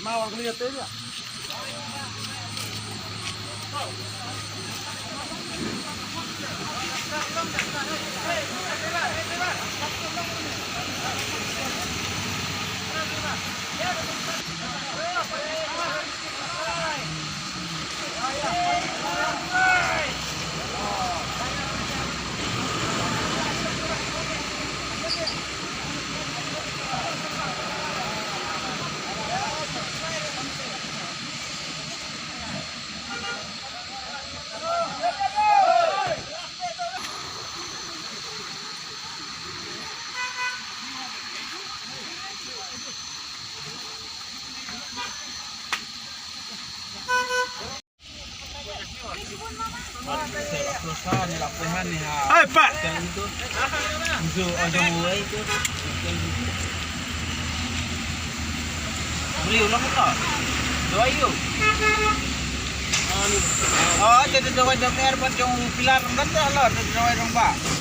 Mawang lihat itu. Perusahaan laporan nih. Hai Pak. Itu ada mulai itu. Beli ulang kok. Doa yuk. Oh, jadi doa dong air buat yang pilar rendah lah, doa dong Pak.